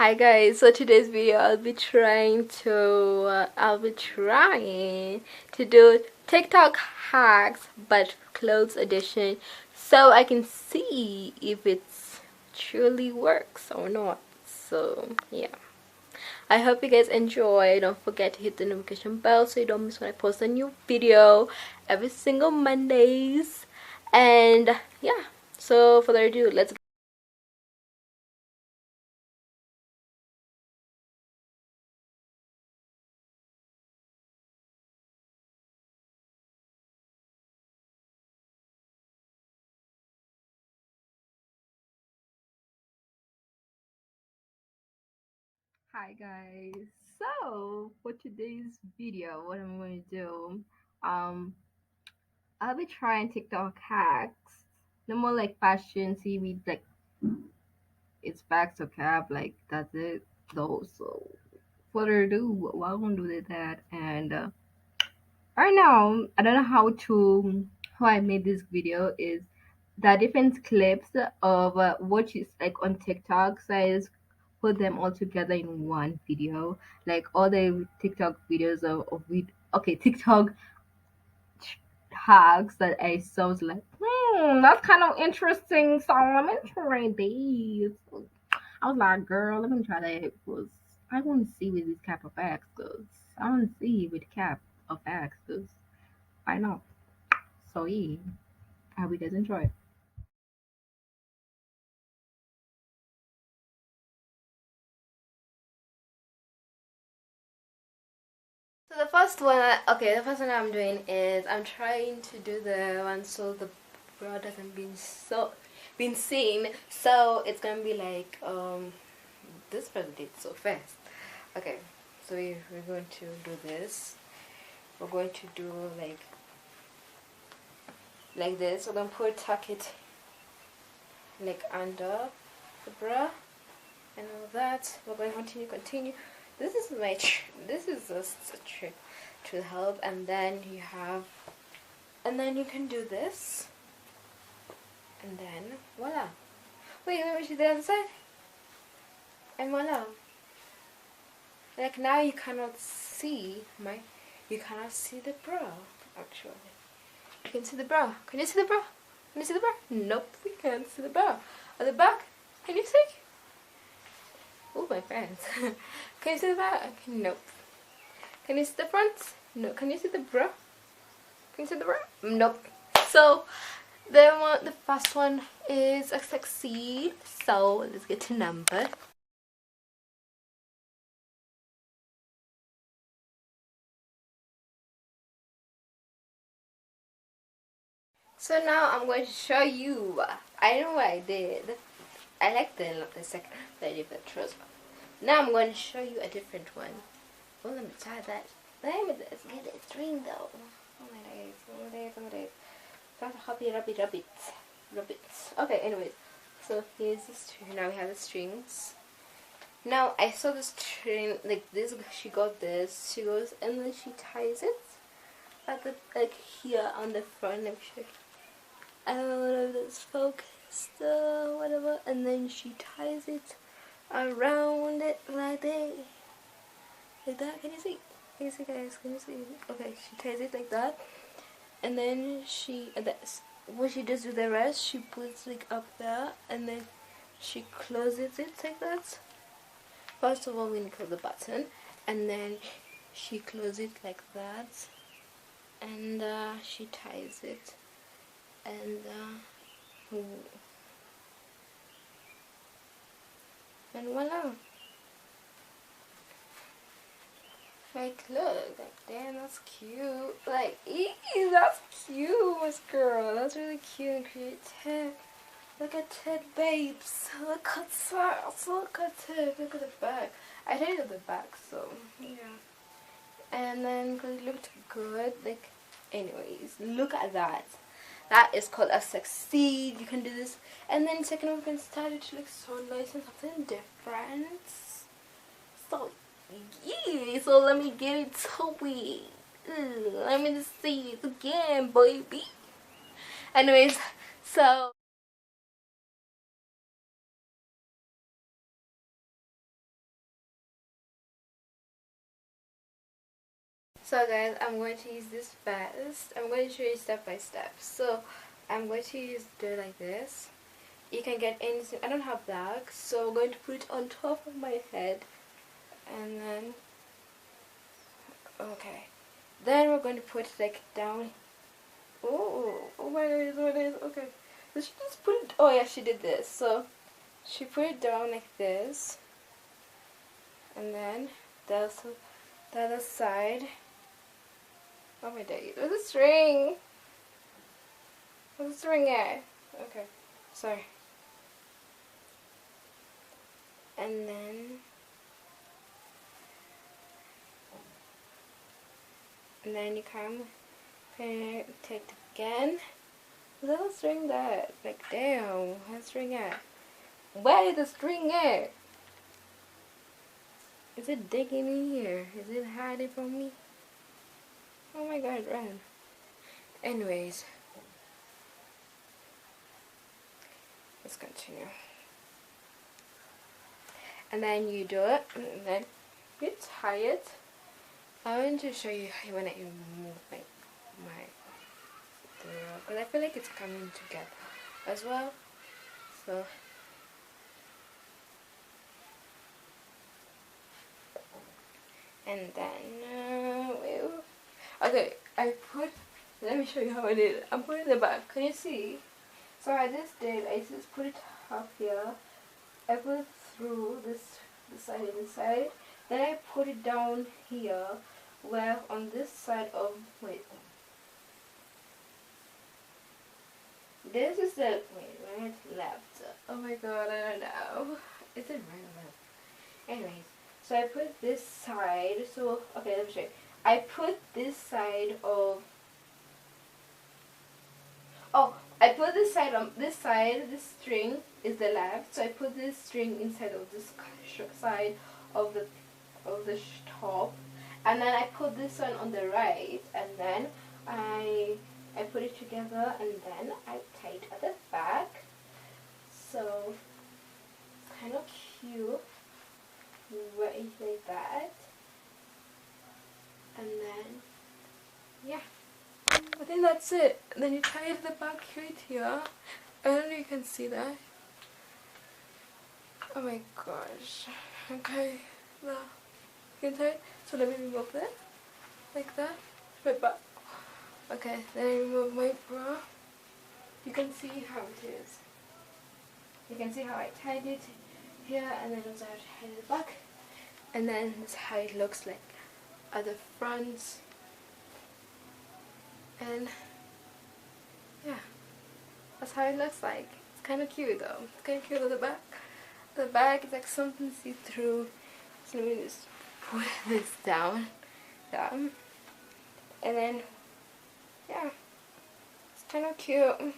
Hi guys, so today's video I'll be trying to do TikTok hacks but clothes edition, so I can see if it's truly works or not. So yeah, I hope you guys enjoy. Don't forget to hit the notification bell so you don't miss when I post a new video every single Mondays. And yeah, so without further ado, let's Hi guys. So for today's video, what I'm going to do, um, I'll be trying TikTok hacks. No more like fashion, seaweed, like it's back to cap, like that's it. Though, so further ado, what I'm gonna do with that. And right now, I don't know how I made this video is the different clips of what is like on TikTok. So I just put them all together in one video, like all the TikTok videos okay, TikTok hacks that I saw. Was like, that's kind of interesting. So let me try these. I was like, girl, let me try that. Because I want to see with this cap of X, cause I want to see with cap of X, cause I know. So yeah, I hope you guys enjoy. So the first one I'm doing is I'm trying to do the one so the bra doesn't been seen. So it's gonna be like this person did so fast. Okay, so we're going to do this. We're going to do like this. We're gonna tuck it like under the bra and all that. We're going to continue. This is this is just a trick to help, and then you can do this, and then voila. Wait, let me see the other side, and voila. Like now you cannot see the bra actually. You can see the bra. Can you see the bra? Can you see the bra? Nope, we can't see the bra. At the back, can you see? Oh, my friends. Can you see the back? Nope. Can you see the front? No. Can you see the bra? Can you see the bra? Nope. So the first one is a succeed. So let's get to number. So now I'm going to show you. I know what I did. I like the second that I did the trust one. Now I'm going to show you a different one. Oh, let me try that. Let me just get a string though. Oh my days, oh my days, oh my days. Got to rub it. Okay, anyways. So here's the string. Now we have the strings. Now I saw the string like this. She got this. She goes and then she ties it at the like here on the front. Let me show you. I don't know if it's focused, whatever. And then she ties it around it like that. Like that. Can you see? Can you see, guys? Can you see? Okay, she ties it like that, and then what she does with the rest, she puts like up there, and then she closes it like that. First of all, we need to close the button, and then she closes it like that, and she ties it, and and voila. Like, look, like, damn, that's cute. Like, eee, that's cute, girl. That's really cute and creative. Look at it, babes. Look at that. Look at it. Look at the back. I hated the back, so, yeah. And then, because it looked good, like, anyways, look at that. That is called a succeed. You can do this. And then, second, we can start it to look so nice and something different. So, yeah, so let me get it to it. Let me just see it again, baby. Anyways, so So guys, I'm going to use this fast. I'm going to show you step by step. So I'm going to use it like this. You can get anything. I don't have black, so I'm going to put it on top of my head, and then okay. Then we're going to put it like down. Oh my goodness, what is okay? So she just put it. Oh yeah, she did this. So she put it down like this, and then the other side. Oh my days, where's the string? Where's the string at? Okay, sorry. And then you come and take it again. Where's the string that? Like damn, where's the string at? Where is the string at? Is it digging in here? Is it hiding from me? Oh my god, run. Anyways, let's continue. And then you do it, and then you tie it. I want to show you when I remove my because I feel like it's coming together as well. So and then okay, let me show you how I did it. I'm putting it back. Can you see? So I just did. I just put it up here. I put it through this side and this side. Then I put it down here, where on this side of this is the right left. Oh my god, I don't know. Is it right or left? Anyways, so I put this side. So okay, let me show you. I put this side of. Oh, I put this side on this side. This string is the left, so I put this string inside of this side of the top, and then I put this one on the right, and then I put it together, and then I tie it at the back. So it's kind of cute, right like that, and then yeah. I think that's it. Then you tie it at the back right here. I don't know if you can see that. Oh my gosh. Okay. Now you can tie it. So let me remove that. Like that. Right back. Okay, then I remove my bra. You can see how it is. You can see how I tied it here, and then also how I tied it back. And then this is how it looks like at the front. And yeah, that's how it looks like. It's kind of cute though. It's kind of cute at the back. The back is like something see-through. So let me just put this down. And then yeah, it's kind of cute.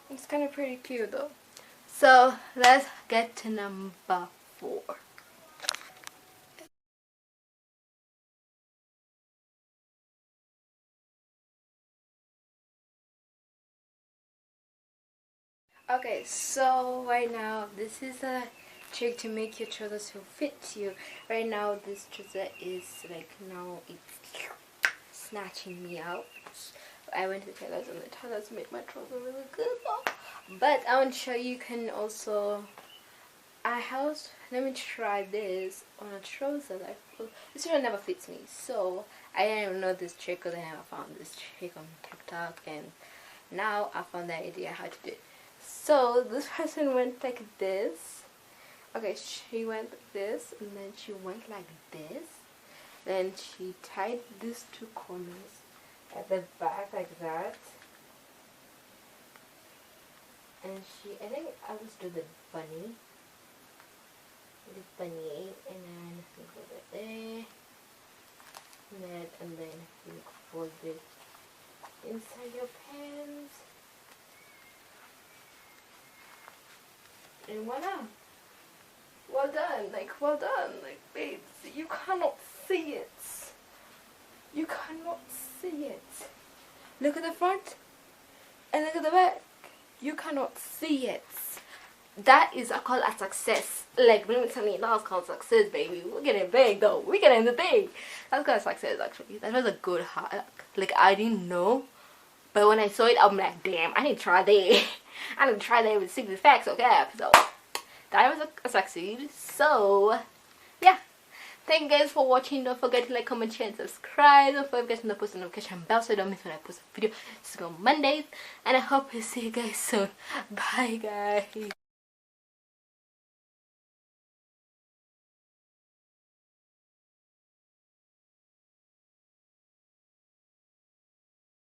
It's kind of pretty cute though. So let's get to number 4. Okay, so right now this is a trick to make your trousers to fit you. Right now this trouser is like, now it's snatching me out. I went to the tailors and the tailors made my trouser really good though. But I want to show you can also, let me try this on a trouser that this trouser never fits me. So I didn't even know this trick because I never found this trick on TikTok, and now I found the idea how to do it. So this person went like this. Okay, she went like this, and then she went like this. Then she tied these 2 corners at the back like that. And I think I'll just do the bunny. And then go there. And then you fold it inside your pants. And voila! Well done, well done, babes, you cannot see it. You cannot see it. Look at the front and look at the back. You cannot see it. that is I call a success. Like $20 called success, baby. We're getting big though. We're getting the big. That's called success actually. That was a good hack. Like I didn't know, but when I saw it, I'm like, damn, I need to try that. I need to try that with secret facts, okay? So that was a succeed. So yeah. Thank you guys for watching. Don't forget to like, comment, share, and subscribe. Don't forget to post the notification bell so you don't miss when I post a video. It's on Mondays. And I hope to see you guys soon. Bye guys.